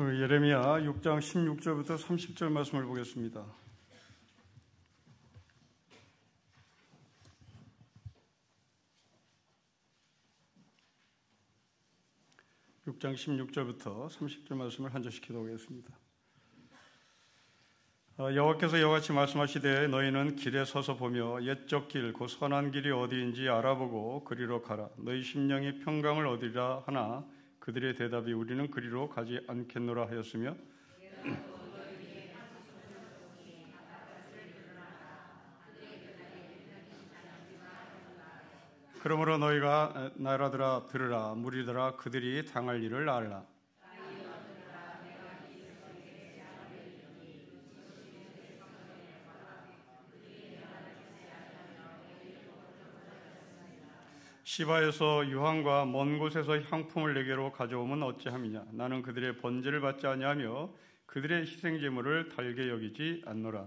예레미야 6장 16절부터 30절 말씀을 보겠습니다. (6장 16절부터 30절) 말씀을 한 절씩 기도하겠습니다. 여호와께서 이와같이 말씀하시되 너희는 길에 서서 보며 옛적 길 곧 선한 길이 어디인지 알아보고 그리로 가라. 너희 심령이 평강을 얻으리라 하나 그들의 대답이 우리는 그리로 가지 않겠노라 하였으며 그러므로 너희가 나라들아 들으라. 무리들아 그들이 당할 일을 알라. 시바에서 유황과 먼 곳에서 향품을 내게로 가져오면 어찌함이냐. 나는 그들의 번제를 받지 아니하며 그들의 희생제물을 달게 여기지 않노라.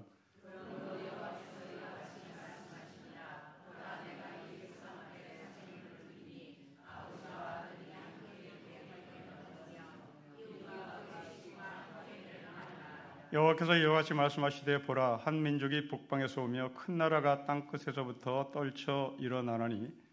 여호와께서 이와같이 말씀하시되 보라, 한 민족이 북방에서 오며 큰 나라가 땅끝에서부터 떨쳐 일어나나니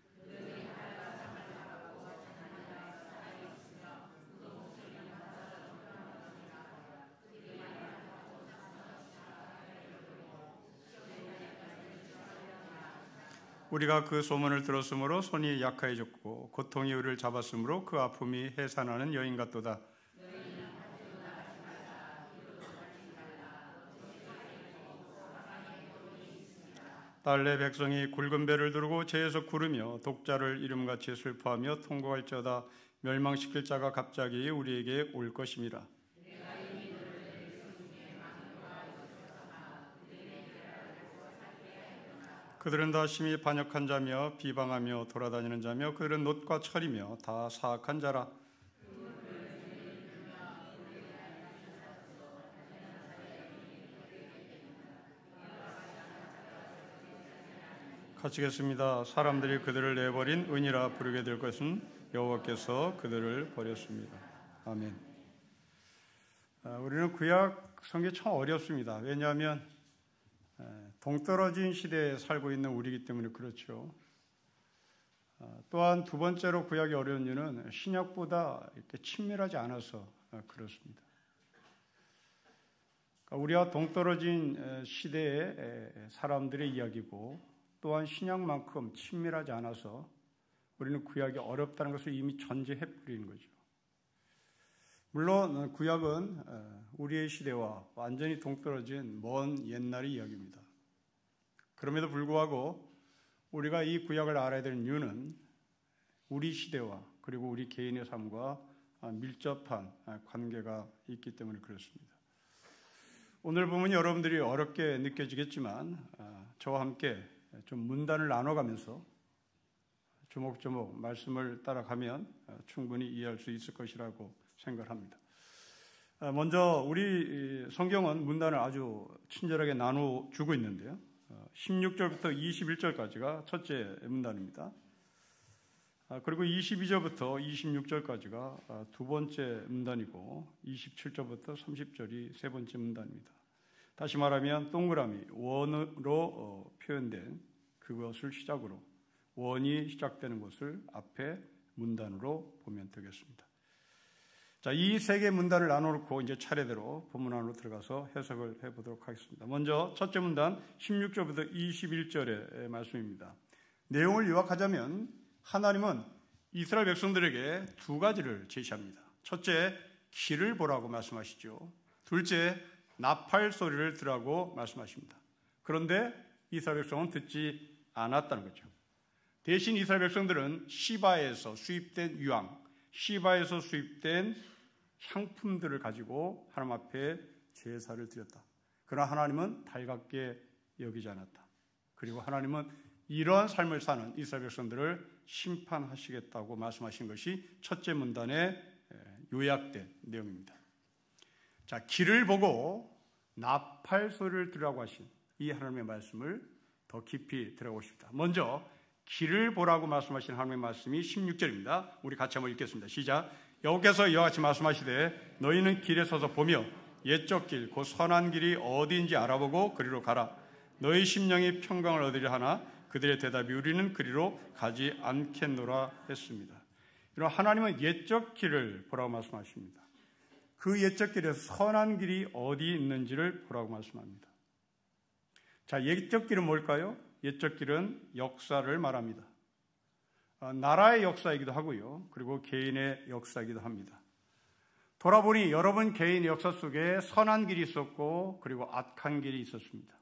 우리가 그 소문을 들었으므로 손이 약해졌고 고통이 우리를 잡았으므로 그 아픔이 해산하는 여인 같도다. 달래 백성이 굵은 배를 두르고 재에서 구르며 독자를 이름같이 슬퍼하며 통곡할지어다. 멸망시킬 자가 갑자기 우리에게 올 것임이라. 그들은 다 심히 반역한 자며 비방하며 돌아다니는 자며 그들은 놋과 철이며 다 사악한 자라. 같이겠습니다. 사람들이 그들을 내버린 은이라 부르게 될 것은 여호와께서 그들을 버렸습니다. 아멘. 우리는 구약 성경이 참 어렵습니다. 왜냐하면 동떨어진 시대에 살고 있는 우리이기 때문에 그렇죠. 또한 두 번째로 구약이 어려운 이유는 신약보다 이렇게 친밀하지 않아서 그렇습니다. 우리와 동떨어진 시대의 사람들의 이야기고 또한 신약만큼 친밀하지 않아서 우리는 구약이 어렵다는 것을 이미 전제해버리는 거죠. 물론 구약은 우리의 시대와 완전히 동떨어진 먼 옛날의 이야기입니다. 그럼에도 불구하고 우리가 이 구약을 알아야 되는 이유는 우리 시대와 그리고 우리 개인의 삶과 밀접한 관계가 있기 때문에 그렇습니다. 오늘 부분이 여러분들이 어렵게 느껴지겠지만 저와 함께 좀 문단을 나눠가면서 조목조목 말씀을 따라가면 충분히 이해할 수 있을 것이라고 생각합니다. 먼저 우리 성경은 문단을 아주 친절하게 나눠주고 있는데요. 16절부터 21절까지가 첫째 문단입니다. 그리고 22절부터 26절까지가 두 번째 문단이고 27절부터 30절이 세 번째 문단입니다. 다시 말하면 동그라미 원으로 표현된 그것을 시작으로 원이 시작되는 것을 앞에 문단으로 보면 되겠습니다. 자, 이 세 개 문단을 나눠놓고 이제 차례대로 본문 안으로 들어가서 해석을 해보도록 하겠습니다. 먼저 첫째 문단 16절부터 21절의 말씀입니다. 내용을 요약하자면 하나님은 이스라엘 백성들에게 두 가지를 제시합니다. 첫째, 길을 보라고 말씀하시죠. 둘째, 나팔 소리를 들으라고 말씀하십니다. 그런데 이스라엘 백성은 듣지 않았다는 거죠. 대신 이스라엘 백성들은 시바에서 수입된 유황, 시바에서 수입된 향품들을 가지고 하나님 앞에 제사를 드렸다. 그러나 하나님은 달갑게 여기지 않았다. 그리고 하나님은 이러한 삶을 사는 이스라엘 백성들을 심판하시겠다고 말씀하신 것이 첫째 문단에 요약된 내용입니다. 자, 길을 보고 나팔 소리를 들으라고 하신 이 하나님의 말씀을 더 깊이 들어보고 싶다. 먼저 길을 보라고 말씀하신 하나님의 말씀이 16절입니다. 우리 같이 한번 읽겠습니다. 시작. 여호와께서 이와 같이 말씀하시되 너희는 길에 서서 보며 옛적 길 곧 선한 길이 어디인지 알아보고 그리로 가라. 너희 심령이 평강을 얻으려 하나 그들의 대답이 우리는 그리로 가지 않겠노라 했습니다. 이런 하나님은 옛적 길을 보라고 말씀하십니다. 그 옛적 길에서 선한 길이 어디 있는지를 보라고 말씀합니다. 자, 옛적 길은 뭘까요? 옛적 길은 역사를 말합니다. 나라의 역사이기도 하고요. 그리고 개인의 역사이기도 합니다. 돌아보니 여러분 개인의 역사 속에 선한 길이 있었고 그리고 악한 길이 있었습니다.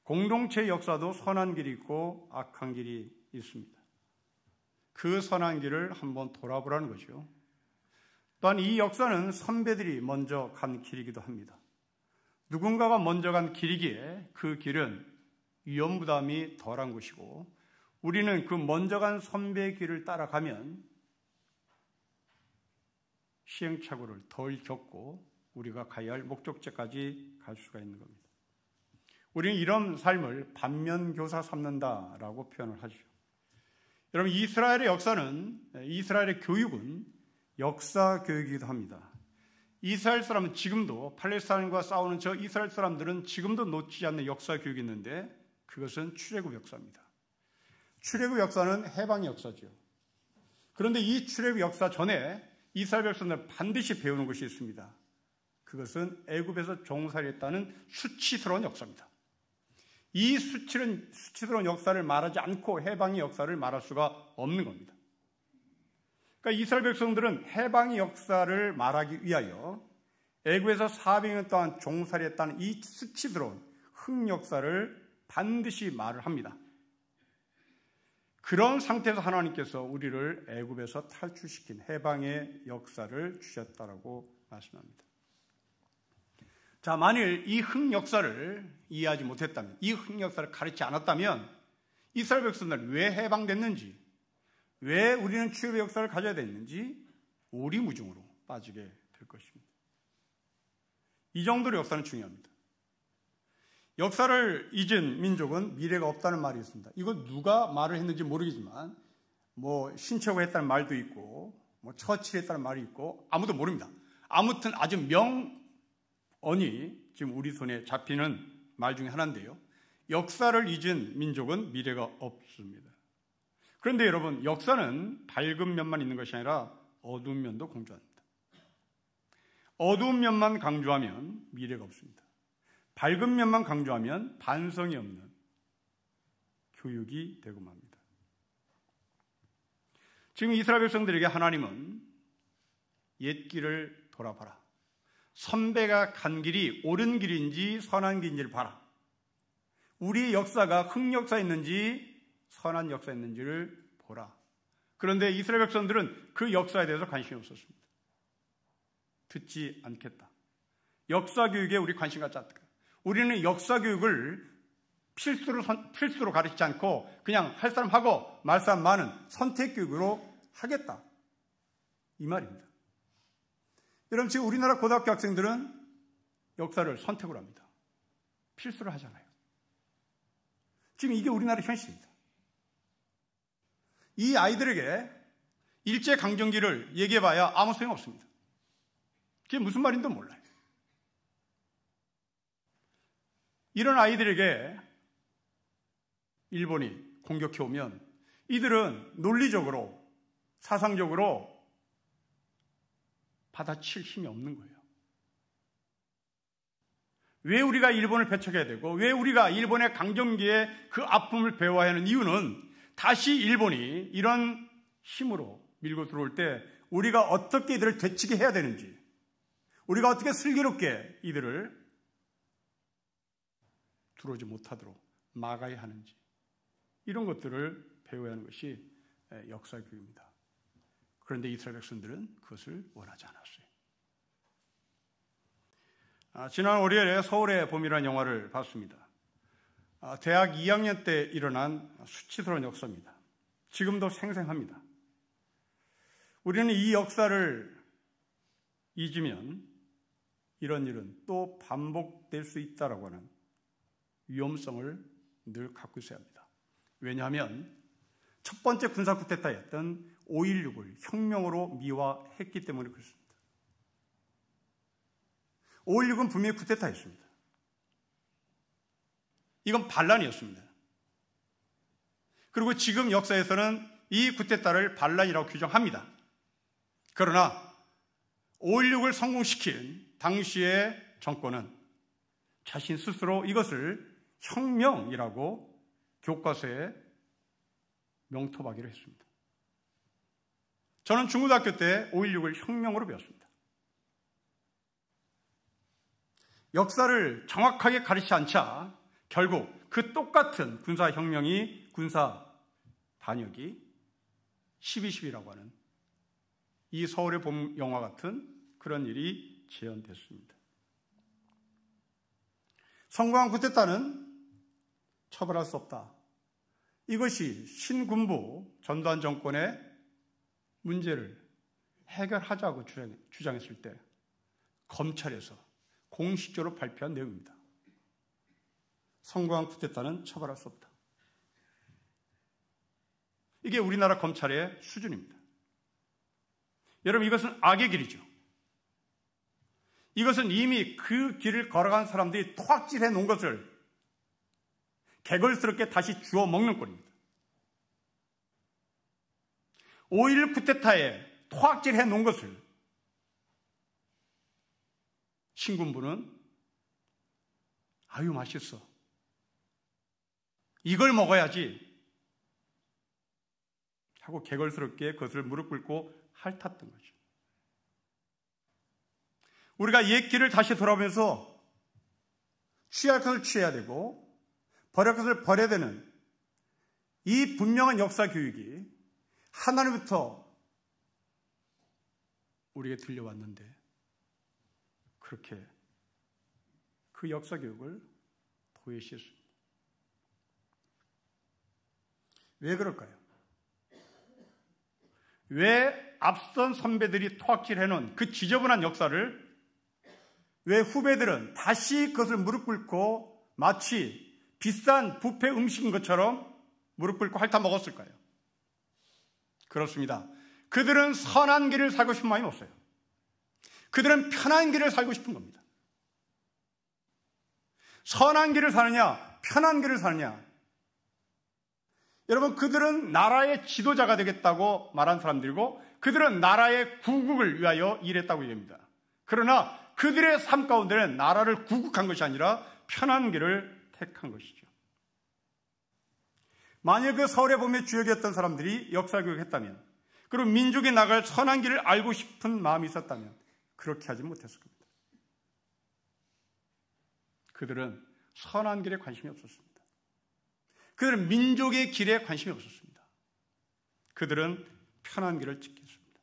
공동체의 역사도 선한 길이 있고 악한 길이 있습니다. 그 선한 길을 한번 돌아보라는 거죠. 또한 이 역사는 선배들이 먼저 간 길이기도 합니다. 누군가가 먼저 간 길이기에 그 길은 위험 부담이 덜한 것이고 우리는 그 먼저 간 선배의 길을 따라가면 시행착오를 덜 겪고 우리가 가야 할 목적지까지 갈 수가 있는 겁니다. 우리는 이런 삶을 반면교사 삼는다라고 표현을 하죠. 여러분, 이스라엘의 역사는, 이스라엘의 교육은 역사 교육이기도 합니다. 이스라엘 사람은 지금도 팔레스타인과 싸우는 저 이스라엘 사람들은 지금도 놓치지 않는 역사 교육이 있는데 그것은 출애굽 역사입니다. 출애굽 역사는 해방의 역사죠. 그런데 이 출애굽 역사 전에 이스라엘 백성들은 반드시 배우는 것이 있습니다. 그것은 애굽에서 종살이했다는 수치스러운 역사입니다. 이 수치스러운 역사를 말하지 않고 해방의 역사를 말할 수가 없는 겁니다. 그러니까 이스라엘 백성들은 해방의 역사를 말하기 위하여 애굽에서 400년 동안 종살이했다는 이 수치스러운 흑역사를 반드시 말을 합니다. 그런 상태에서 하나님께서 우리를 애굽에서 탈출시킨 해방의 역사를 주셨다라고 말씀합니다. 자, 만일 이 흑역사를 이해하지 못했다면, 이 흑역사를 가르치지 않았다면 이스라엘 백성들은 왜 해방됐는지, 왜 우리는 출애굽의 역사를 가져야 됐는지 오리무중으로 빠지게 될 것입니다. 이 정도로 역사는 중요합니다. 역사를 잊은 민족은 미래가 없다는 말이 있습니다. 이건 누가 말을 했는지 모르겠지만 신체가 했다는 말도 있고 처치를 했다는 말이 있고 아무도 모릅니다. 아무튼 아주 명언이 지금 우리 손에 잡히는 말 중에 하나인데요. 역사를 잊은 민족은 미래가 없습니다. 그런데 여러분, 역사는 밝은 면만 있는 것이 아니라 어두운 면도 강조합니다. 어두운 면만 강조하면 미래가 없습니다. 밝은 면만 강조하면 반성이 없는 교육이 되고 맙니다. 지금 이스라엘 백성들에게 하나님은 옛 길을 돌아봐라. 선배가 간 길이 옳은 길인지 선한 길인지를 봐라. 우리의 역사가 흑역사였는지 선한 역사였는지를 보라. 그런데 이스라엘 백성들은 그 역사에 대해서 관심이 없었습니다. 듣지 않겠다. 역사 교육에 우리 관심 갖지 않다. 우리는 역사 교육을 필수로 가르치지 않고 그냥 할 사람 하고 말 사람 많은 선택 교육으로 하겠다. 이 말입니다. 여러분, 지금 우리나라 고등학교 학생들은 역사를 선택으로 합니다. 필수로 하잖아요. 지금 이게 우리나라 현실입니다. 이 아이들에게 일제강점기를 얘기해봐야 아무 소용없습니다. 그게 무슨 말인지도 몰라요. 이런 아이들에게 일본이 공격해오면 이들은 논리적으로, 사상적으로 받아칠 힘이 없는 거예요. 왜 우리가 일본을 배척해야 되고 왜 우리가 일본의 강점기에 그 아픔을 배워야 하는 이유는 다시 일본이 이런 힘으로 밀고 들어올 때 우리가 어떻게 이들을 되치게 해야 되는지, 우리가 어떻게 슬기롭게 이들을 들어오지 못하도록 막아야 하는지, 이런 것들을 배워야 하는 것이 역사 교육입니다. 그런데 이스라엘 백성들은 그것을 원하지 않았어요. 지난 월요일에 서울의 봄이라는 영화를 봤습니다. 대학 2학년 때 일어난 수치스러운 역사입니다. 지금도 생생합니다. 우리는 이 역사를 잊으면 이런 일은 또 반복될 수 있다라고 하는 위험성을 늘 갖고 있어야 합니다. 왜냐하면 첫 번째 군사 쿠데타였던 5.16을 혁명으로 미화했기 때문에 그렇습니다. 5.16은 분명히 쿠데타였습니다. 이건 반란이었습니다. 그리고 지금 역사에서는 이 쿠데타를 반란이라고 규정합니다. 그러나 5.16을 성공시킨 당시의 정권은 자신 스스로 이것을 혁명이라고 교과서에 명토박이를 했습니다. 저는 중고등학교 때 5.16을 혁명으로 배웠습니다. 역사를 정확하게 가르치지 않자 결국 그 똑같은 군사혁명이 군사 단역이 12.12라고 하는 이 서울의 봄 영화 같은 그런 일이 재현됐습니다. 성공한 쿠데타는 처벌할 수 없다. 이것이 신군부 전두환 정권의 문제를 해결하자고 주장했을 때 검찰에서 공식적으로 발표한 내용입니다. 성공한 쿠데타는 처벌할 수 없다. 이게 우리나라 검찰의 수준입니다. 여러분, 이것은 악의 길이죠. 이것은 이미 그 길을 걸어간 사람들이 토악질해 놓은 것을 개걸스럽게 다시 주워 먹는 꼴입니다. 5.16 쿠데타에 토악질해 놓은 것을 신군부는 아유 맛있어, 이걸 먹어야지 하고 개걸스럽게 그것을 무릎 꿇고 핥았던 거죠. 우리가 옛 길을 다시 돌아보면서 취할 것을 취해야 되고 버릴 것을 버려야 되는 이 분명한 역사 교육이 하나님부터 우리에게 들려왔는데 그렇게 그 역사 교육을 도외시했습니다. 왜 그럴까요? 왜 앞선 선배들이 토악질해놓은 그 지저분한 역사를 왜 후배들은 다시 그것을 무릎 꿇고 마치 비싼 뷔페 음식인 것처럼 무릎 꿇고 핥아 먹었을까요? 그렇습니다. 그들은 선한 길을 살고 싶은 마음이 없어요. 그들은 편한 길을 살고 싶은 겁니다. 선한 길을 사느냐, 편한 길을 사느냐. 여러분, 그들은 나라의 지도자가 되겠다고 말한 사람들이고 그들은 나라의 구국을 위하여 일했다고 얘기합니다. 그러나 그들의 삶 가운데는 나라를 구국한 것이 아니라 편한 길을 택한 것이죠. 만일 그 서울의 봄의 주역이었던 사람들이 역사교육을 했다면, 그리고 민족이 나갈 선한 길을 알고 싶은 마음이 있었다면 그렇게 하지 못했을 겁니다. 그들은 선한 길에 관심이 없었습니다. 그들은 민족의 길에 관심이 없었습니다. 그들은 편한 길을 지켰습니다.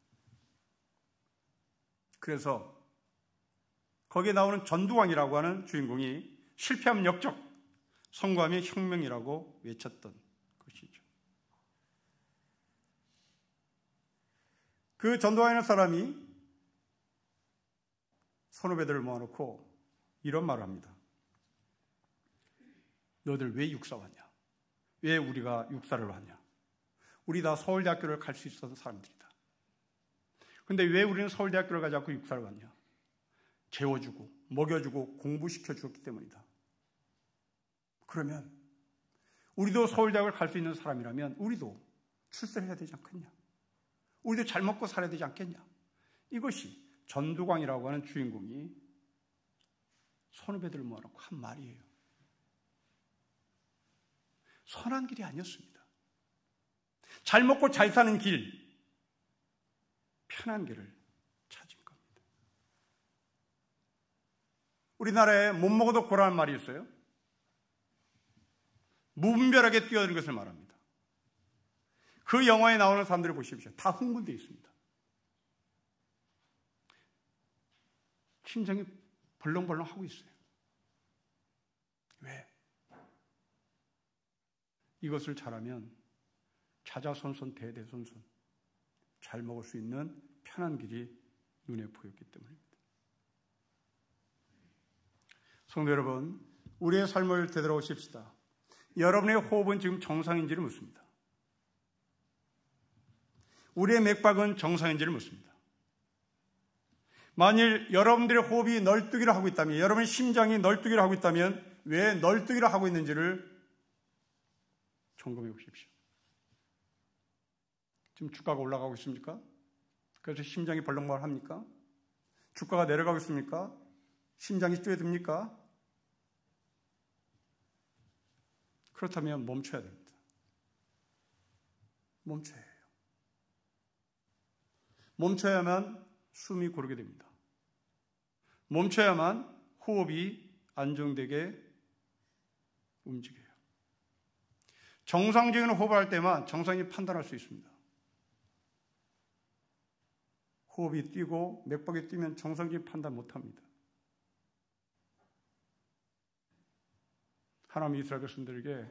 그래서 거기에 나오는 전두광이라고 하는 주인공이 실패하면 역적, 성공하면 혁명이라고 외쳤던 것이죠. 그 전두광이라는 사람이 선후배들을 모아놓고 이런 말을 합니다. 너희들 왜 육사 왔냐? 왜 우리가 육사를 왔냐? 우리 다 서울대학교를 갈 수 있었던 사람들이다. 근데 왜 우리는 서울대학교를 가지 않고 육사를 갔냐? 재워주고 먹여주고 공부시켜 주었기 때문이다. 그러면 우리도 서울대학을 갈 수 있는 사람이라면 우리도 출세를 해야 되지 않겠냐? 우리도 잘 먹고 살아야 되지 않겠냐? 이것이 전두광이라고 하는 주인공이 선후배들을 모아놓고 한 말이에요. 선한 길이 아니었습니다. 잘 먹고 잘 사는 길, 편한 길을 찾은 겁니다. 우리나라에 못 먹어도 고라는 말이 있어요. 무분별하게 뛰어드는 것을 말합니다. 그 영화에 나오는 사람들을 보십시오. 다 흥분되어 있습니다. 심장이 벌렁벌렁 하고 있어요. 왜? 이것을 잘하면 자자손손 대대손손 잘 먹을 수 있는 편한 길이 눈에 보였기 때문입니다. 성도 여러분, 우리의 삶을 되돌아보십시다. 여러분의 호흡은 지금 정상인지를 묻습니다. 우리의 맥박은 정상인지를 묻습니다. 만일 여러분들의 호흡이 널뛰기를 하고 있다면, 여러분의 심장이 널뛰기를 하고 있다면 왜 널뛰기를 하고 있는지를 점검해 보십시오. 지금 주가가 올라가고 있습니까? 그래서 심장이 벌렁벌렁합니까? 주가가 내려가고 있습니까? 심장이 쪼여듭니까? 그렇다면 멈춰야 됩니다. 멈춰야 해요. 멈춰야만 숨이 고르게 됩니다. 멈춰야만 호흡이 안정되게 움직여요. 정상적인 호흡을 할 때만 정상이 판단할 수 있습니다. 호흡이 뛰고 맥박이 뛰면 정상적인 판단 못합니다. 하나님 이스라엘 백성들에게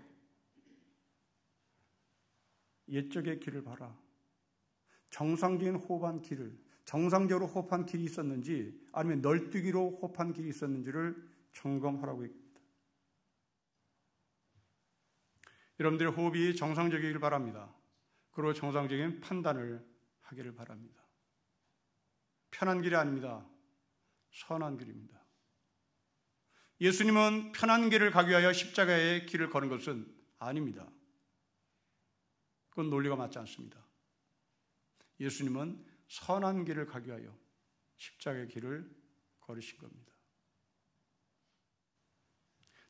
옛적의 길을 봐라. 정상적인 호흡한 길을, 정상적으로 호흡한 길이 있었는지 아니면 널뛰기로 호흡한 길이 있었는지를 점검하라고 얘기합니다. 여러분들의 호흡이 정상적이길 바랍니다. 그리고 정상적인 판단을 하기를 바랍니다. 편한 길이 아닙니다. 선한 길입니다. 예수님은 편한 길을 가기 위하여 십자가의 길을 걸은 것은 아닙니다. 그건 논리가 맞지 않습니다. 예수님은 선한 길을 가기 위하여 십자가의 길을 걸으신 겁니다.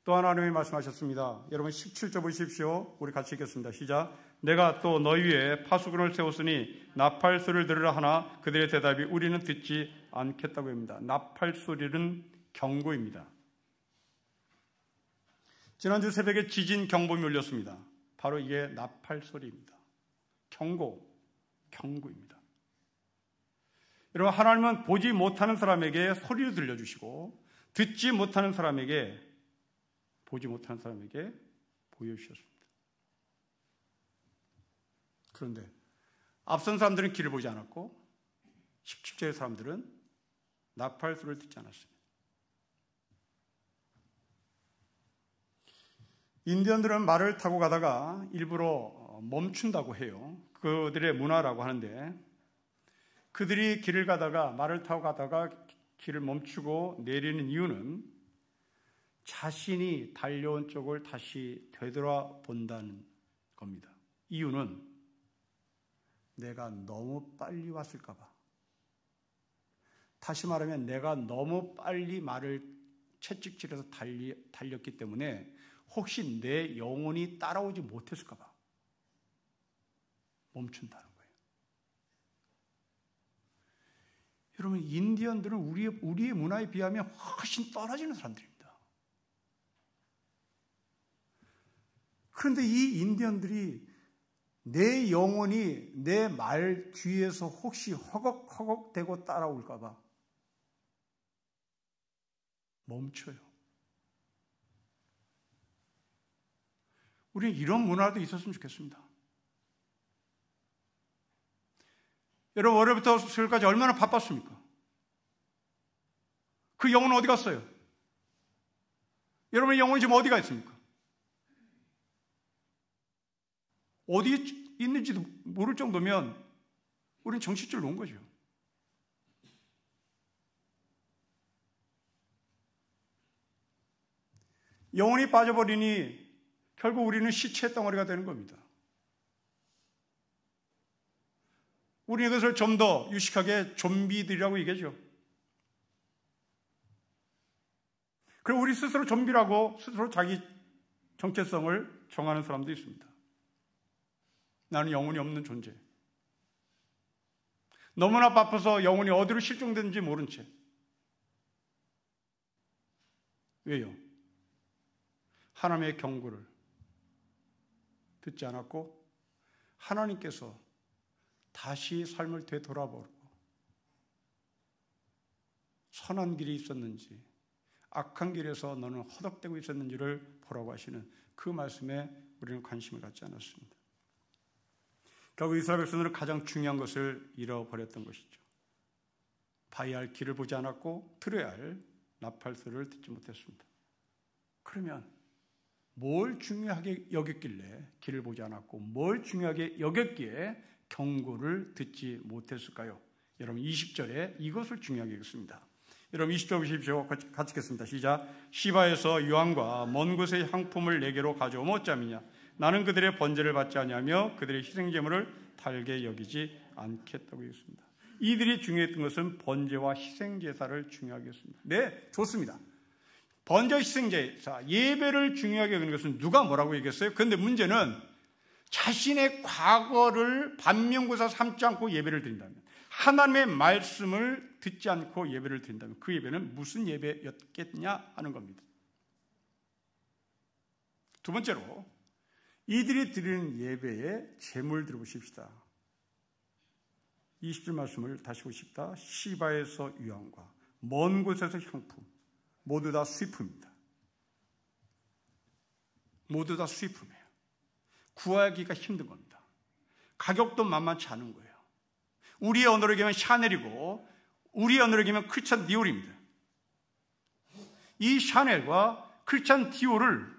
또 하나님이 말씀하셨습니다. 여러분 17절 보십시오. 우리 같이 읽겠습니다. 시작. 내가 또 너희 위에 파수꾼을 세웠으니 나팔 소리를 들으라 하나 그들의 대답이 우리는 듣지 않겠다고 합니다. 나팔 소리는 경고입니다. 지난주 새벽에 지진 경보음이 울렸습니다. 바로 이게 나팔 소리입니다. 경고입니다. 여러분, 하나님은 보지 못하는 사람에게 소리를 들려주시고 듣지 못하는 사람에게, 보지 못하는 사람에게 보여주셨습니다. 그런데 앞선 사람들은 길을 보지 않았고 17절의 사람들은 나팔 소리를 듣지 않았습니다. 인디언들은 말을 타고 가다가 일부러 멈춘다고 해요. 그들의 문화라고 하는데, 그들이 길을 가다가 말을 타고 가다가 길을 멈추고 내리는 이유는 자신이 달려온 쪽을 다시 되돌아본다는 겁니다. 이유는 내가 너무 빨리 왔을까 봐. 다시 말하면 내가 너무 빨리 말을 채찍질해서 달렸기 때문에 혹시 내 영혼이 따라오지 못했을까 봐 멈춘다는 거예요. 여러분, 인디언들은 우리의 문화에 비하면 훨씬 떨어지는 사람들입니다. 그런데 이 인디언들이 내 영혼이 내 말 뒤에서 혹시 허걱허걱대고 따라올까 봐 멈춰요. 우리는 이런 문화도 있었으면 좋겠습니다. 여러분, 월요일부터 수요일까지 얼마나 바빴습니까? 그 영혼은 어디 갔어요? 여러분의 영혼이 지금 어디가 있습니까? 어디 있는지도 모를 정도면 우리는 정신줄 놓은 거죠. 영혼이 빠져버리니 결국 우리는 시체 덩어리가 되는 겁니다. 우리는 이것을 좀 더 유식하게 좀비들이라고 얘기하죠. 그리고 우리 스스로 좀비라고 스스로 자기 정체성을 정하는 사람도 있습니다. 나는 영혼이 없는 존재. 너무나 바빠서 영혼이 어디로 실종됐는지 모른 채. 왜요? 하나님의 경고를 듣지 않았고 하나님께서 다시 삶을 되돌아보고 선한 길이 있었는지 악한 길에서 너는 허덕대고 있었는지를 보라고 하시는 그 말씀에 우리는 관심을 갖지 않았습니다. 결국 이스라엘 백성들은 가장 중요한 것을 잃어버렸던 것이죠. 봐야 할 길을 보지 않았고 들어야 할 나팔 소리를 듣지 못했습니다. 그러면 뭘 중요하게 여겼길래 길을 보지 않았고 뭘 중요하게 여겼기에 경고를 듣지 못했을까요? 여러분 20절에 이것을 중요하게 읽습니다. 여러분 20절 보십시오. 같이 읽겠습니다. 시작. 시바에서 유황과 먼 곳의 향품을 내게로 가져오면 어찌함이냐. 나는 그들의 번제를 받지 아니하며 그들의 희생제물을 달게 여기지 않겠다고 했습니다. 이들이 중요했던 것은 번제와 희생제사를 중요하게 했습니다. 네, 좋습니다. 번제, 희생제사, 예배를 중요하게 여기는 것은 누가 뭐라고 얘기했어요? 그런데 문제는 자신의 과거를 반면교사 삼지 않고 예배를 드린다면, 하나님의 말씀을 듣지 않고 예배를 드린다면 그 예배는 무슨 예배였겠냐 하는 겁니다. 두 번째로 이들이 드리는 예배에 제물 들어보십시다. 20절 말씀을 다시 보십시다. 시바에서 유황과 먼 곳에서 향품, 모두 다 수입품입니다. 모두 다 수입품이에요. 구하기가 힘든 겁니다. 가격도 만만치 않은 거예요. 우리의 언어로 얘기하면 샤넬이고 우리의 언어로 얘기하면 크리스찬 디올입니다. 이 샤넬과 크리스찬 디올을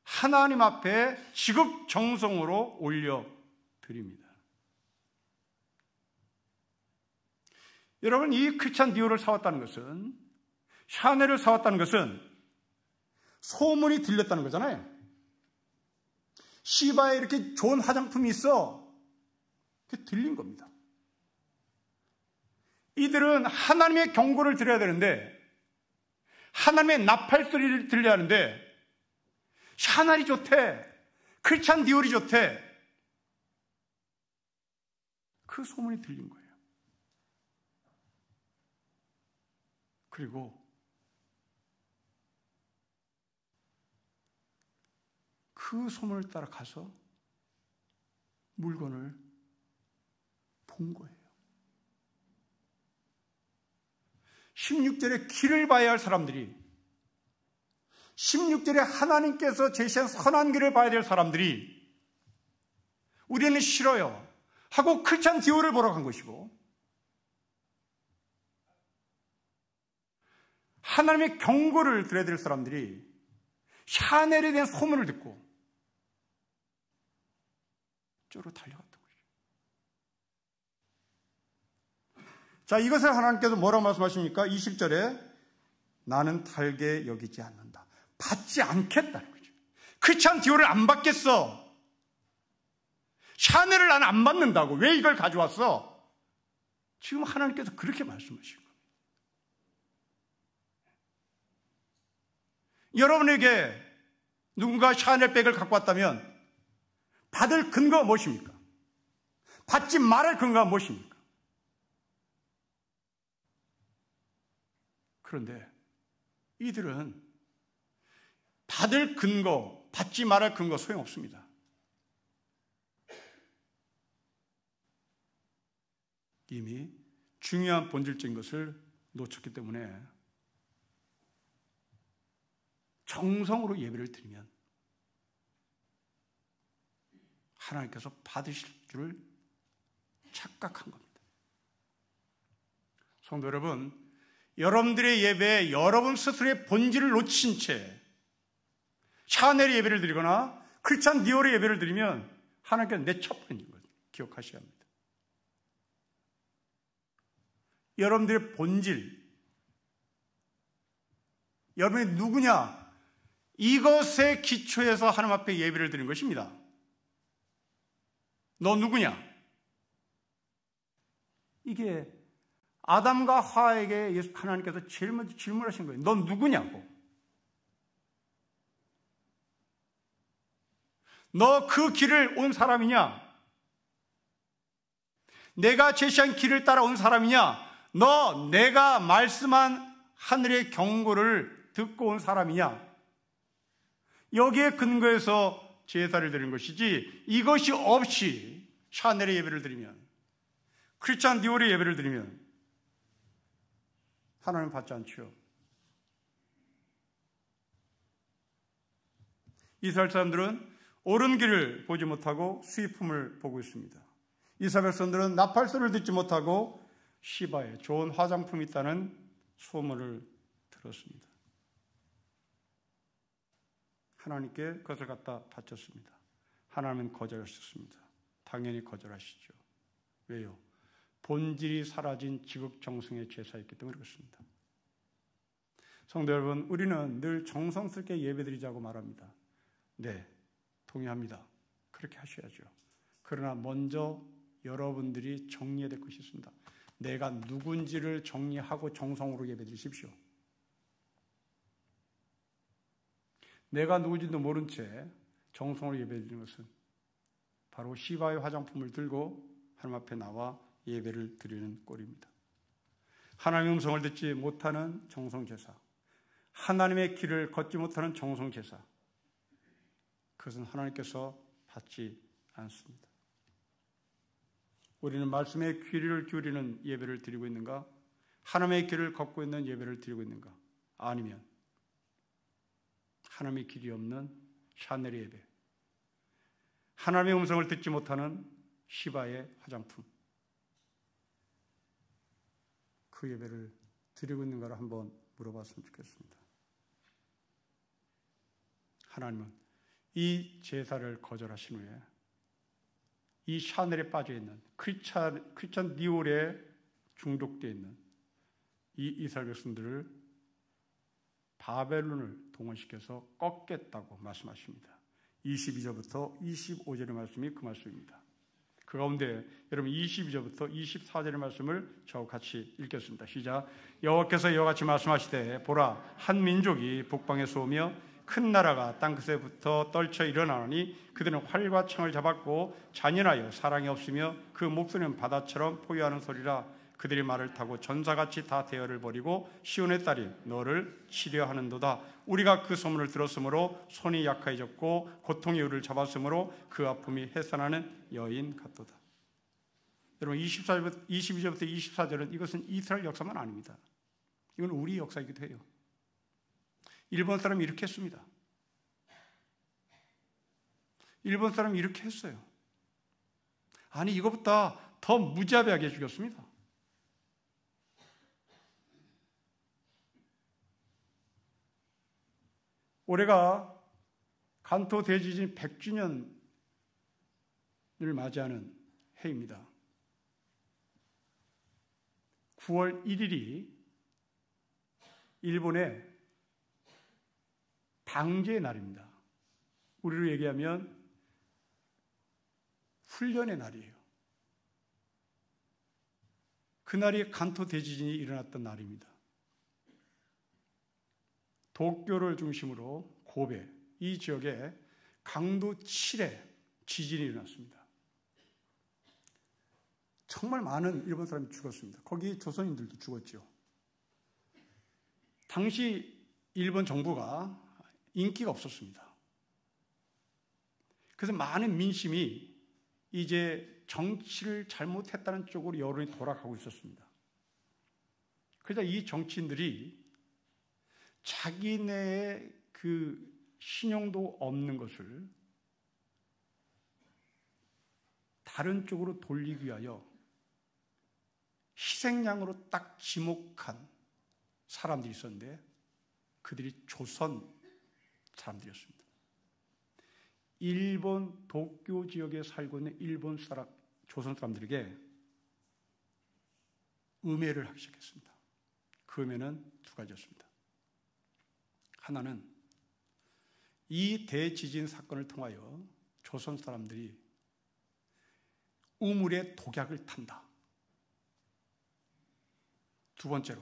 하나님 앞에 지극정성으로 올려드립니다. 여러분, 이 크리스찬 디올을 사왔다는 것은, 샤넬을 사왔다는 것은 소문이 들렸다는 거잖아요. 시바에 이렇게 좋은 화장품이 있어. 그게 들린 겁니다. 이들은 하나님의 경고를 들어야 되는데, 하나님의 나팔 소리를 들려야 하는데, 샤넬이 좋대, 크리스찬 디올이 좋대, 그 소문이 들린 거예요. 그리고 그 소문을 따라 가서 물건을 본 거예요. 16절에 길을 봐야 할 사람들이, 16절에 하나님께서 제시한 선한 길을 봐야 될 사람들이 우리는 싫어요 하고 크리스찬 디올을 보러 간 것이고, 하나님의 경고를 들어야 될 사람들이 샤넬에 대한 소문을 듣고 쪽으로 달려갔던 거죠. 자, 이것을 하나님께서 뭐라고 말씀하십니까? 20절에 나는 달게 여기지 않는다. 받지 않겠다는 거죠. 크리스찬 디올을 안 받겠어. 샤넬을 나는 안 받는다고. 왜 이걸 가져왔어? 지금 하나님께서 그렇게 말씀하시는 거예요. 여러분에게 누군가 샤넬 백을 갖고 왔다면 받을 근거가 무엇입니까? 받지 말할 근거가 무엇입니까? 그런데 이들은 받을 근거, 받지 말할 근거 소용없습니다. 이미 중요한 본질적인 것을 놓쳤기 때문에 정성으로 예배를 드리면 하나님께서 받으실 줄을 착각한 겁니다. 성도 여러분, 여러분들의 예배에 여러분 스스로의 본질을 놓친 채 샤넬의 예배를 드리거나 크리스찬 디올의 예배를 드리면 하나님께서 내쳐버리는 걸 기억하셔야 합니다. 여러분들의 본질, 여러분이 누구냐, 이것에 기초해서 하나님 앞에 예배를 드리는 것입니다. 너 누구냐? 이게 아담과 하와에게 하나님께서 제일 먼저 질문하신 거예요. 넌 누구냐고. 너 그 길을 온 사람이냐? 내가 제시한 길을 따라온 사람이냐? 너 내가 말씀한 하늘의 경고를 듣고 온 사람이냐? 여기에 근거해서 제사를 드리는 것이지, 이것이 없이 샤넬의 예배를 드리면, 크리스찬 디올의 예배를 드리면 하나님 받지 않죠. 이스라엘 사람들은 옳은 길을 보지 못하고 수입품을 보고 있습니다. 이스라엘 백성들은 나팔 소리를 듣지 못하고 시바에 좋은 화장품이 있다는 소문을 들었습니다. 하나님께 그것을 갖다 바쳤습니다. 하나님은 거절하셨습니다. 당연히 거절하시죠. 왜요? 본질이 사라진 지극정성의 제사였기 때문에 그렇습니다. 성도 여러분, 우리는 늘 정성스럽게 예배드리자고 말합니다. 네, 동의합니다. 그렇게 하셔야죠. 그러나 먼저 여러분들이 정리해야 될 것이 있습니다. 내가 누군지를 정리하고 정성으로 예배드리십시오. 내가 누군지도 모른 채 정성으로 예배드리는 것은 바로 시바의 화장품을 들고 하나님 앞에 나와 예배를 드리는 꼴입니다. 하나님의 음성을 듣지 못하는 정성제사, 하나님의 길을 걷지 못하는 정성제사, 그것은 하나님께서 받지 않습니다. 우리는 말씀의 귀를 기울이는 예배를 드리고 있는가? 하나님의 길을 걷고 있는 예배를 드리고 있는가? 아니면 하나님의 길이 없는 샤넬 예배, 하나님의 음성을 듣지 못하는 시바의 화장품, 그 예배를 드리고 있는가를 한번 물어봤으면 좋겠습니다. 하나님은 이 제사를 거절하신 후에 이 샤넬에 빠져있는 크리스찬 디올에 중독되어 있는 이 이스라엘 백성들을 바벨론을 동원시켜서 꺾겠다고 말씀하십니다. 22절부터 25절의 말씀이 그 말씀입니다. 그 가운데 여러분 22절부터 24절의 말씀을 저와 같이 읽겠습니다. 시작. 여호와께서 이와 같이 말씀하시되 보라, 한 민족이 북방에서 오며 큰 나라가 땅끝에부터 떨쳐 일어나니 그들은 활과 창을 잡았고 잔인하여 사랑이 없으며 그 목소리는 바다처럼 포효하는 소리라. 그들이 말을 타고 전사같이 다 대열을 벌이고 시온의 딸이 너를 치려하는도다. 우리가 그 소문을 들었으므로 손이 약해졌고 고통이 우리를 잡았으므로 그 아픔이 해산하는 여인 같도다. 여러분 22절부터 24절은 이것은 이스라엘 역사만 아닙니다. 이건 우리 역사이기도 해요. 일본 사람이 이렇게 했습니다. 일본 사람이 이렇게 했어요. 아니 이것보다 더 무자비하게 죽였습니다. 올해가 간토 대지진 100주년을 맞이하는 해입니다. 9월 1일이 일본의 방제의 날입니다. 우리로 얘기하면 훈련의 날이에요. 그날이 간토 대지진이 일어났던 날입니다. 도쿄를 중심으로 고베, 이 지역에 강도 7의 지진이 일어났습니다. 정말 많은 일본 사람이 죽었습니다. 거기 조선인들도 죽었죠. 당시 일본 정부가 인기가 없었습니다. 그래서 많은 민심이 이제 정치를 잘못했다는 쪽으로 여론이 돌아가고 있었습니다. 그래서 이 정치인들이 자기네의 그 신용도 없는 것을 다른 쪽으로 돌리기 위하여 희생양으로 딱 지목한 사람들이 있었는데 그들이 조선 사람들이었습니다. 일본 도쿄 지역에 살고 있는 조선 사람들에게 음해를 하기 시작했습니다. 그 음해는 두 가지였습니다. 하나는 이 대지진 사건을 통하여 조선 사람들이 우물에 독약을 탄다. 두 번째로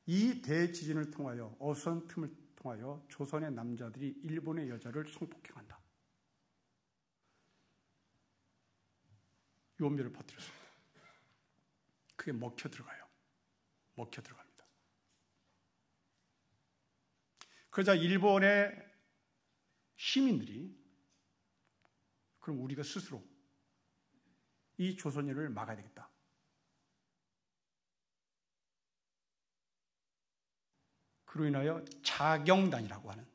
이 대지진을 통하여 어선 틈을 통하여 조선의 남자들이 일본의 여자를 성폭행한다. 이 음모를 퍼뜨렸습니다. 그게 먹혀 들어가요. 먹혀 들어갑니다. 그러자 일본의 시민들이 그럼 우리가 스스로 이 조선인을 막아야 되겠다. 그로 인하여 자경단이라고 하는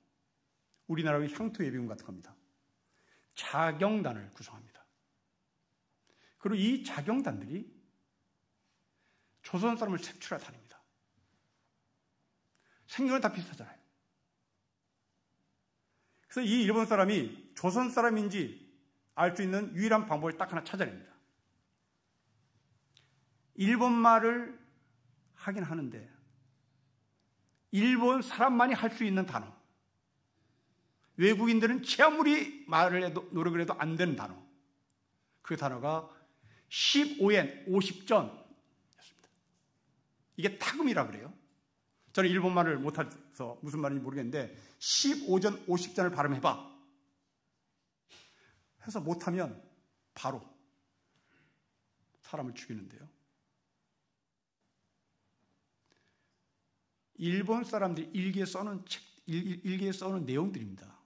우리나라의 향토예비군 같은 겁니다. 자경단을 구성합니다. 그리고 이 자경단들이 조선 사람을 색출하러 다닙니다. 생각은 다 비슷하잖아요. 그래서 이 일본 사람이 조선 사람인지 알 수 있는 유일한 방법을 딱 하나 찾아냅니다. 일본말을 하긴 하는데 일본 사람만이 할 수 있는 단어, 외국인들은 아무리 말을 해도 노력을 해도 안 되는 단어, 그 단어가 15엔 50전이었습니다. 이게 타금이라 그래요. 저는 일본말을 못해서 무슨 말인지 모르겠는데 15전 50전을 발음해봐 해서 못하면 바로 사람을 죽이는데요. 일본 사람들이 일기에 써놓은 내용들입니다.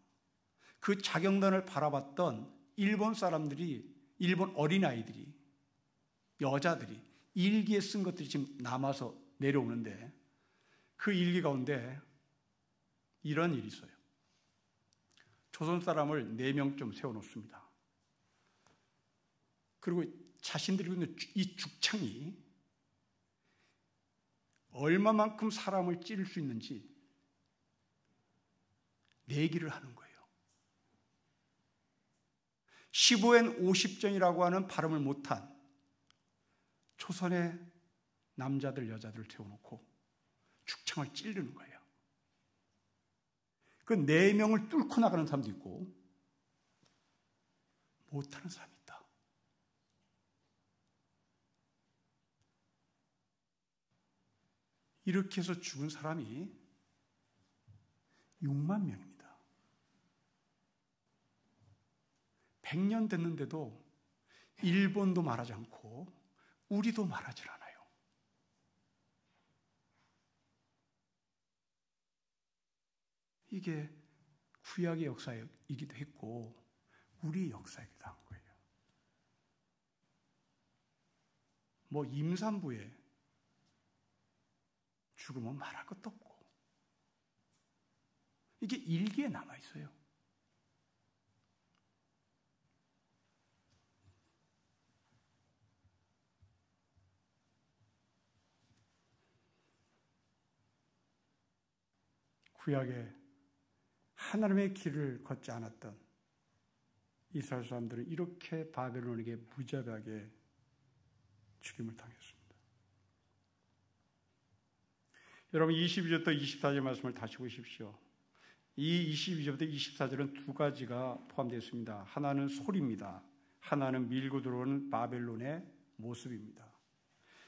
그 자경단을 바라봤던 일본 사람들이, 일본 어린아이들이, 여자들이 일기에 쓴 것들이 지금 남아서 내려오는데 그 일기 가운데 이런 일이 있어요. 조선 사람을 4명쯤 세워놓습니다. 그리고 자신들이 있는 이 죽창이 얼마만큼 사람을 찌를 수 있는지 내기를 하는 거예요. 15엔 50전이라고 하는 발음을 못한 조선의 남자들, 여자들을 태워놓고 죽창을 찌르는 거예요. 그 4명을 뚫고 나가는 사람도 있고 못하는 사람이 있다. 이렇게 해서 죽은 사람이 6만 명입니다. 100년 됐는데도 일본도 말하지 않고 우리도 말하지 않아요. 이게 구약의 역사이기도 했고 우리 역사이기도 한 거예요. 뭐 임산부에 죽으면 말할 것도 없고 이게 일기에 남아 있어요. 구약에 하나님의 길을 걷지 않았던 이스라엘 사람들은 이렇게 바벨론에게 무자비하게 죽임을 당했습니다. 여러분 22절부터 24절 말씀을 다시 보십시오. 이 22절부터 24절은 두 가지가 포함되어 있습니다. 하나는 소리입니다. 하나는 밀고 들어오는 바벨론의 모습입니다.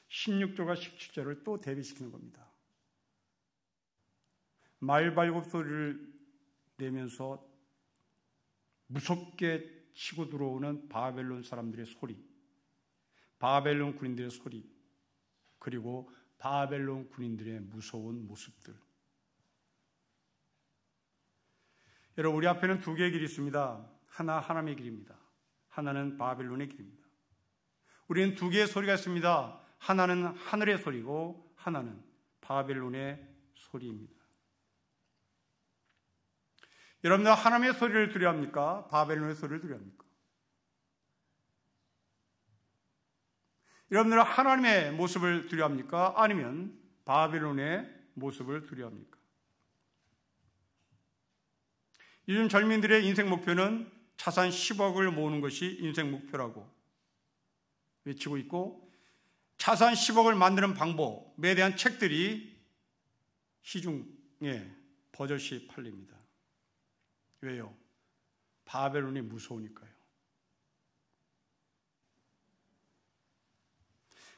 16절과 17절을 또 대비시키는 겁니다. 말발굽 소리를 내면서 무섭게 치고 들어오는 바벨론 사람들의 소리, 바벨론 군인들의 소리, 그리고 바벨론 군인들의 무서운 모습들. 여러분, 우리 앞에는 두 개의 길이 있습니다. 하나 하나님의 길입니다. 하나는 바벨론의 길입니다. 우리는 두 개의 소리가 있습니다. 하나는 하늘의 소리고 하나는 바벨론의 소리입니다. 여러분들 하나님의 소리를 두려워합니까? 바벨론의 소리를 두려워합니까? 여러분들은 하나님의 모습을 두려워합니까? 아니면 바벨론의 모습을 두려워합니까? 요즘 젊은이들의 인생 목표는 자산 10억을 모으는 것이 인생 목표라고 외치고 있고, 자산 10억을 만드는 방법에 대한 책들이 시중에 버젓이 팔립니다. 왜요? 바벨론이 무서우니까요.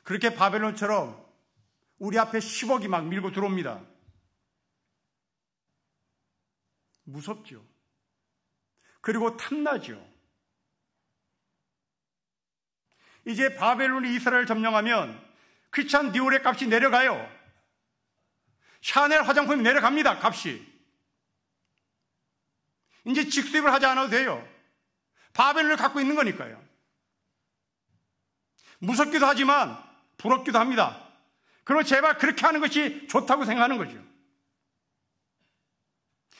그렇게 바벨론처럼 우리 앞에 10억이 막 밀고 들어옵니다. 무섭죠. 그리고 탐나죠. 이제 바벨론이 이스라엘을 점령하면 크리스찬 디올의 값이 내려가요. 샤넬 화장품이 내려갑니다. 값이. 이제 직수입을 하지 않아도 돼요. 바벨론을 갖고 있는 거니까요. 무섭기도 하지만 부럽기도 합니다. 그리고 제발 그렇게 하는 것이 좋다고 생각하는 거죠.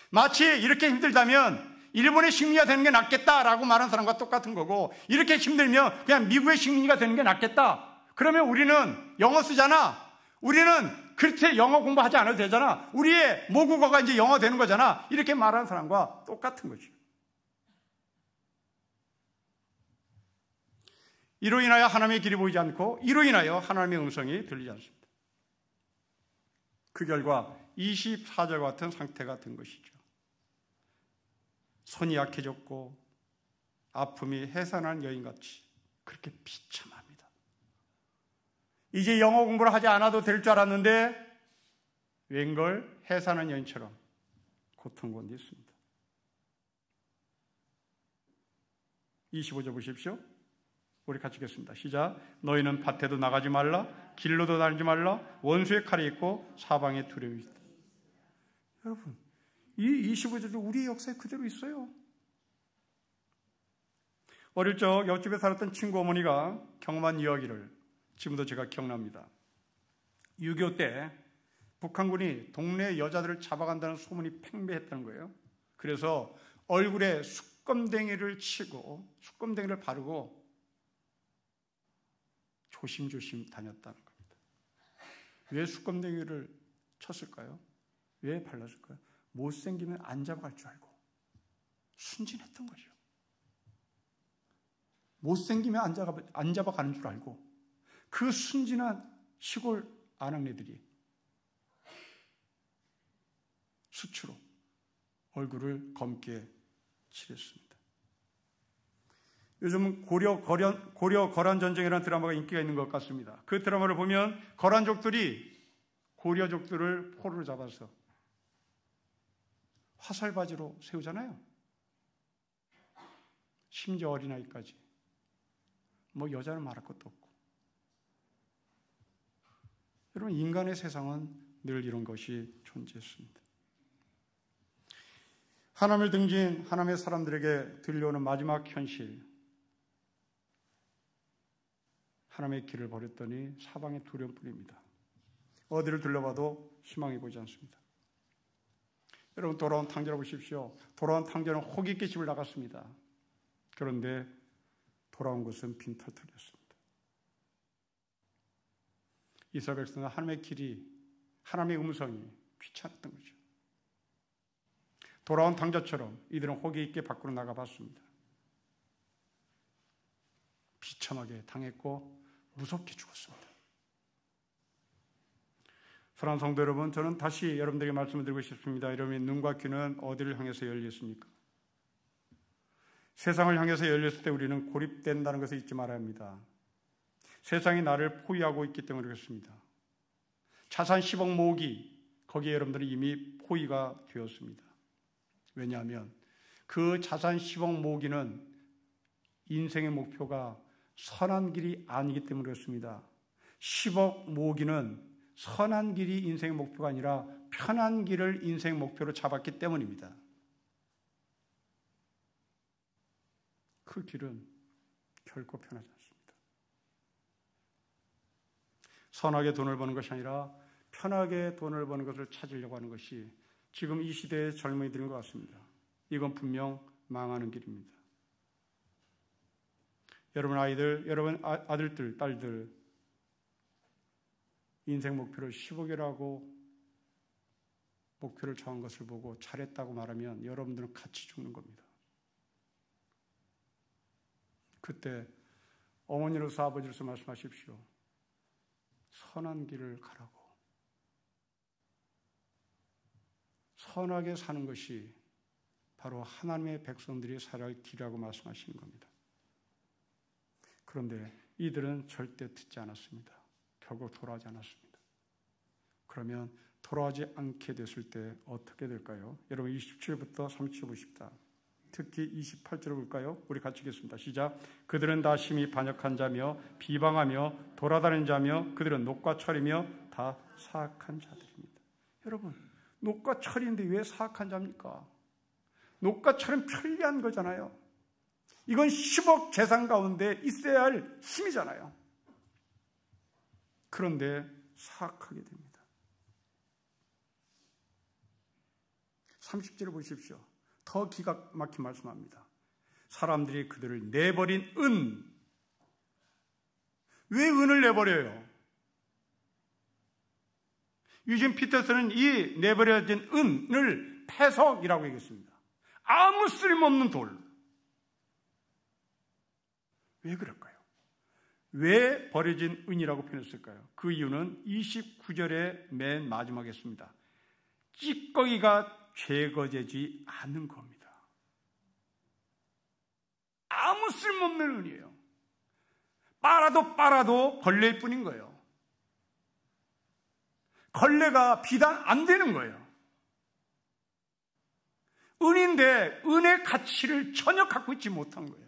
마치 이렇게 힘들다면 일본의 식민지가 되는 게 낫겠다라고 말하는 사람과 똑같은 거고, 이렇게 힘들면 그냥 미국의 식민지가 되는 게 낫겠다. 그러면 우리는 영어 쓰잖아. 우리는 그렇게 영어 공부하지 않아도 되잖아. 우리의 모국어가 이제 영어 되는 거잖아. 이렇게 말하는 사람과 똑같은 거죠. 이로 인하여 하나님의 길이 보이지 않고 이로 인하여 하나님의 음성이 들리지 않습니다. 그 결과 24절과 같은 상태가 된 것이죠. 손이 약해졌고 아픔이 해산한 여인같이 그렇게 비참합니다. 이제 영어 공부를 하지 않아도 될 줄 알았는데 웬걸 해산한 여인처럼 고통곤데 있습니다. 25절 보십시오. 우리 같이 읽겠습니다. 시작. 너희는 밭에도 나가지 말라, 길로도 다니지 말라, 원수의 칼이 있고 사방에 두려움이 있다. 여러분, 이 25절도 우리의 역사에 그대로 있어요. 어릴 적 옆집에 살았던 친구 어머니가 경험한 이야기를 지금도 제가 기억납니다. 6.25 때 북한군이 동네 여자들을 잡아간다는 소문이 팽배했다는 거예요. 그래서 얼굴에 숯검댕이를 치고 숯검댕이를 바르고 조심조심 다녔다는 겁니다. 왜 숯검댕이를 쳤을까요? 왜 발랐을까요? 못생기면 안 잡아갈 줄 알고 순진했던 거죠. 못생기면 안 잡아가는 줄 알고 그 순진한 시골 아낙네들이 수치로 얼굴을 검게 칠했습니다. 요즘은 고려 거란 전쟁이라는 드라마가 인기가 있는 것 같습니다. 그 드라마를 보면 거란족들이 고려족들을 포로로 잡아서 화살바지로 세우잖아요. 심지어 어린아이까지. 뭐 여자는 말할 것도 없고. 여러분, 인간의 세상은 늘 이런 것이 존재했습니다. 하나님을 등진 하나님의 사람들에게 들려오는 마지막 현실. 하나님의 길을 버렸더니 사방에 두려움뿐입니다. 어디를 둘러봐도 희망이 보이지 않습니다. 여러분, 돌아온 탕자를 보십시오. 돌아온 탕자는 혹 있게 집을 나갔습니다. 그런데 돌아온 것은 빈털털이었습니다. 이스라엘 백성은 하나님의 길이, 하나님의 음성이 귀찮았던 거죠. 돌아온 탕자처럼 이들은 호기 있게 밖으로 나가봤습니다. 비참하게 당했고 무섭게 죽었습니다. 사랑하는 성도 여러분, 저는 다시 여러분들에게 말씀을 드리고 싶습니다. 여러분의 눈과 귀는 어디를 향해서 열렸습니까? 세상을 향해서 열렸을 때 우리는 고립된다는 것을 잊지 말아야 합니다. 세상이 나를 포위하고 있기 때문에 그렇습니다. 자산 10억 모으기, 거기에 여러분들은 이미 포위가 되었습니다. 왜냐하면 그 자산 10억 모으기는 인생의 목표가 선한 길이 아니기 때문에 그렇습니다. 10억 모으기는 선한 길이 인생의 목표가 아니라 편한 길을 인생의 목표로 잡았기 때문입니다. 그 길은 결코 편하지 않습니다. 선하게 돈을 버는 것이 아니라 편하게 돈을 버는 것을 찾으려고 하는 것이 지금 이 시대의 젊은이들인 것 같습니다. 이건 분명 망하는 길입니다. 여러분 아이들, 여러분 아들들, 딸들 인생 목표를 10억이라고 목표를 정한 것을 보고 잘했다고 말하면 여러분들은 같이 죽는 겁니다. 그때 어머니로서 아버지로서 말씀하십시오. 선한 길을 가라고. 선하게 사는 것이 바로 하나님의 백성들이 살아갈 길이라고 말씀하시는 겁니다. 그런데 이들은 절대 듣지 않았습니다. 결국 돌아오지 않았습니다. 그러면 돌아오지 않게 됐을 때 어떻게 될까요? 여러분 27절부터 30절 보십시다. 특히 28절을 볼까요? 우리 같이 읽겠습니다. 시작. 그들은 다 심히 반역한 자며 비방하며 돌아다니는 자며 그들은 녹과 철이며 다 사악한 자들입니다. 여러분, 녹과 철인데 왜 사악한 자입니까? 녹과 철은 편리한 거잖아요. 이건 10억 재산 가운데 있어야 할 힘이잖아요. 그런데 사악하게 됩니다. 30절을 보십시오. 더 기가 막힌 말씀합니다. 사람들이 그들을 내버린 은. 왜 은을 내버려요? 유진 피터슨은 이 내버려진 은을 패석이라고 얘기했습니다. 아무 쓸모없는 돌. 왜 그럴까요? 왜 버려진 은이라고 표현했을까요? 그 이유는 29절의 맨 마지막에 있습니다. 찌꺼기가 제거되지 않는 겁니다. 아무 쓸모없는 은이에요. 빨아도 걸레일 뿐인 거예요. 걸레가 비단 안 되는 거예요. 은인데 은의 가치를 전혀 갖고 있지 못한 거예요.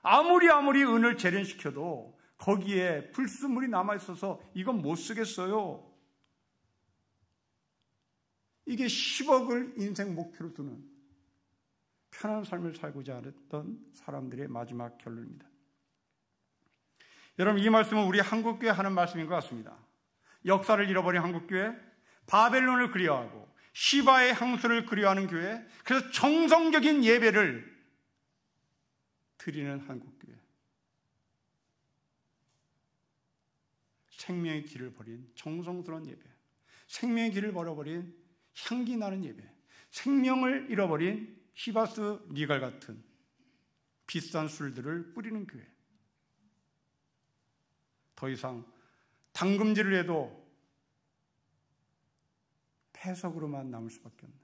아무리 은을 재련시켜도 거기에 불순물이 남아있어서 이건 못 쓰겠어요. 이게 10억을 인생 목표로 두는 편안한 삶을 살고자 했던 사람들의 마지막 결론입니다. 여러분, 이 말씀은 우리 한국교회 하는 말씀인 것 같습니다. 역사를 잃어버린 한국교회, 바벨론을 그리워하고 시바의 향수를 그리워하는 교회, 그래서 정성적인 예배를 드리는 한국교회, 생명의 길을 버린 정성스러운 예배, 생명의 길을 버려버린 향기 나는 예배, 생명을 잃어버린 히바스 리갈 같은 비싼 술들을 뿌리는 교회, 더 이상 당금질을 해도 폐석으로만 남을 수밖에 없는,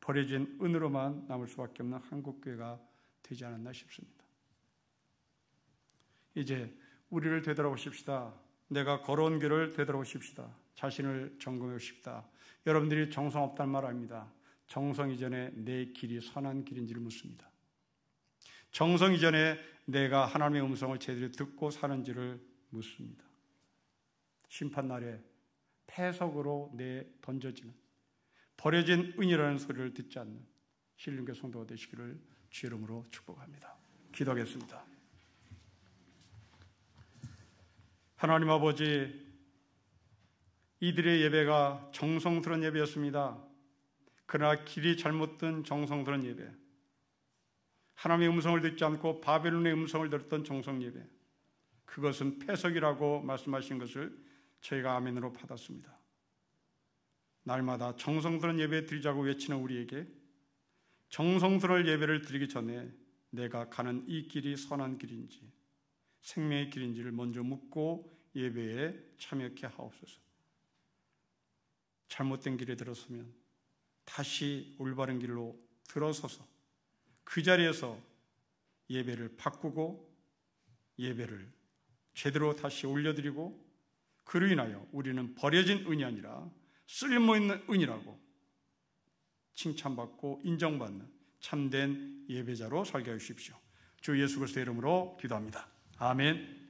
버려진 은으로만 남을 수밖에 없는 한국교회가 되지 않았나 싶습니다. 이제 우리를 되돌아보십시다. 내가 걸어온 길을 되돌아보십시다. 자신을 점검해 보십시다. 여러분들이 정성 없다는 말 아닙니다. 정성 이전에 내 길이 선한 길인지를 묻습니다. 정성 이전에 내가 하나님의 음성을 제대로 듣고 사는지를 묻습니다. 심판날에 폐석으로 던져지는 버려진 은이라는 소리를 듣지 않는 신림교회 성도가 되시기를 주의 이름으로 축복합니다. 기도하겠습니다. 하나님 아버지, 이들의 예배가 정성스러운 예배였습니다. 그러나 길이 잘못된 정성스러운 예배, 하나님의 음성을 듣지 않고 바벨론의 음성을 들었던 정성 예배, 그것은 폐석이라고 말씀하신 것을 저희가 아멘으로 받았습니다. 날마다 정성스러운 예배 드리자고 외치는 우리에게 정성스러운 예배를 드리기 전에 내가 가는 이 길이 선한 길인지 생명의 길인지를 먼저 묻고 예배에 참여케 하옵소서. 잘못된 길에 들었으면 다시 올바른 길로 들어서서 그 자리에서 예배를 바꾸고 예배를 제대로 다시 올려드리고, 그로 인하여 우리는 버려진 은이 아니라 쓸모있는 은이라고 칭찬받고 인정받는 참된 예배자로 살게 하십시오. 주 예수 그리스도의 이름으로 기도합니다. 아멘.